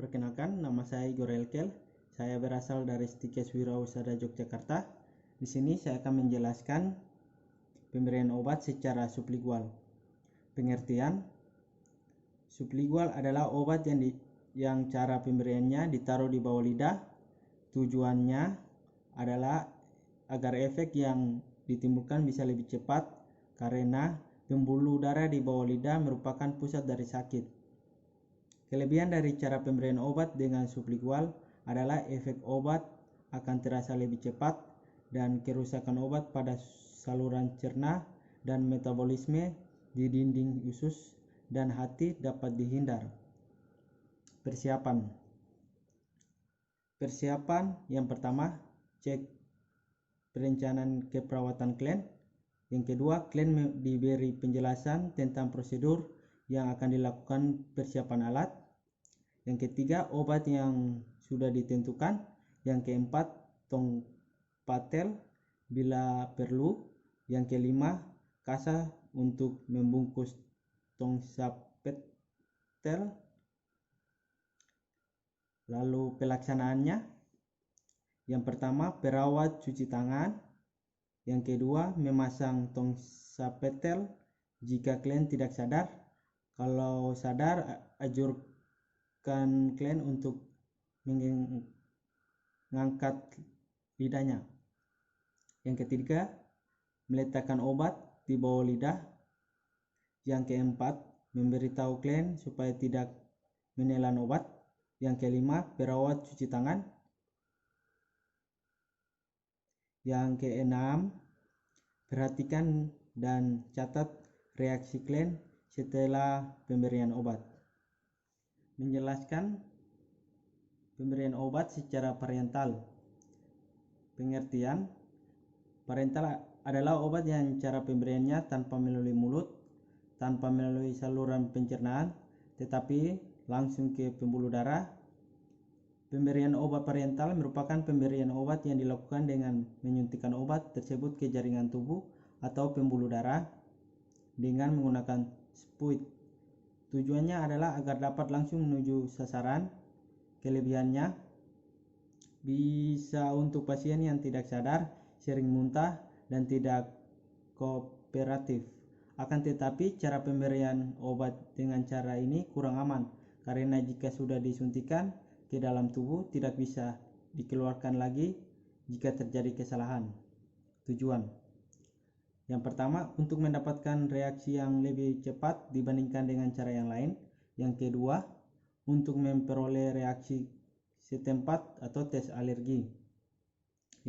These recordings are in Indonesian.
Perkenalkan, nama saya Igor Elkel. Saya berasal dari Stikes Wirausaha Yogyakarta. Di sini saya akan menjelaskan pemberian obat secara sublingual. Pengertian: sublingual adalah obat yang cara pemberiannya ditaruh di bawah lidah. Tujuannya adalah agar efek yang ditimbulkan bisa lebih cepat karena pembuluh darah di bawah lidah merupakan pusat dari sakit. Kelebihan dari cara pemberian obat dengan sublingual adalah efek obat akan terasa lebih cepat dan kerusakan obat pada saluran cerna dan metabolisme di dinding usus dan hati dapat dihindar. Persiapan yang pertama, cek perencanaan keperawatan klien. Yang kedua, klien diberi penjelasan tentang prosedur yang akan dilakukan, persiapan alat. Yang ketiga, obat yang sudah ditentukan. Yang keempat, tong patel bila perlu. Yang kelima, kasa untuk membungkus tong sapetel. Lalu pelaksanaannya: yang pertama, perawat cuci tangan. Yang kedua, memasang tong sapetel jika klien tidak sadar. Kalau sadar, anjurkan klien untuk mengangkat lidahnya. Yang ketiga, meletakkan obat di bawah lidah. Yang keempat, memberitahu klien supaya tidak menelan obat. Yang kelima, perawat cuci tangan. Yang keenam, perhatikan dan catat reaksi klien setelah pemberian obat. Menjelaskan pemberian obat secara parental. Pengertian: parental adalah obat yang cara pemberiannya tanpa melalui mulut, tanpa melalui saluran pencernaan, tetapi langsung ke pembuluh darah. Pemberian obat parental merupakan pemberian obat yang dilakukan dengan menyuntikkan obat tersebut ke jaringan tubuh atau pembuluh darah dengan menggunakan spuit. Tujuannya adalah agar dapat langsung menuju sasaran. Kelebihannya: bisa untuk pasien yang tidak sadar, sering muntah, dan tidak kooperatif. Akan tetapi cara pemberian obat dengan cara ini kurang aman karena jika sudah disuntikan ke dalam tubuh tidak bisa dikeluarkan lagi jika terjadi kesalahan. Tujuan: yang pertama, untuk mendapatkan reaksi yang lebih cepat dibandingkan dengan cara yang lain. Yang kedua, untuk memperoleh reaksi setempat atau tes alergi.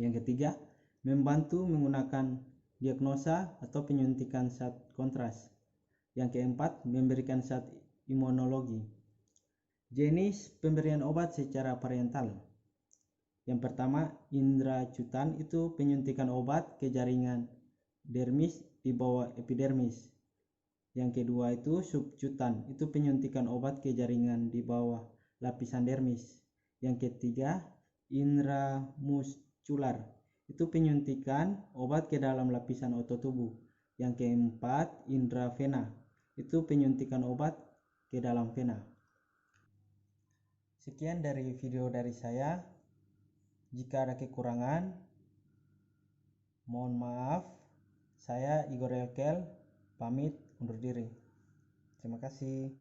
Yang ketiga, membantu menggunakan diagnosa atau penyuntikan saat kontras. Yang keempat, memberikan saat imunologi. Jenis pemberian obat secara parental. Yang pertama, intracutan, itu penyuntikan obat ke jaringan dermis di bawah epidermis. Yang kedua itu subcutan, itu penyuntikan obat ke jaringan di bawah lapisan dermis. Yang ketiga, intramuskular, itu penyuntikan obat ke dalam lapisan otot tubuh. Yang keempat, intravena, itu penyuntikan obat ke dalam vena. Sekian dari video dari saya. Jika ada kekurangan, mohon maaf. Saya Igor Elkel, pamit undur diri. Terima kasih.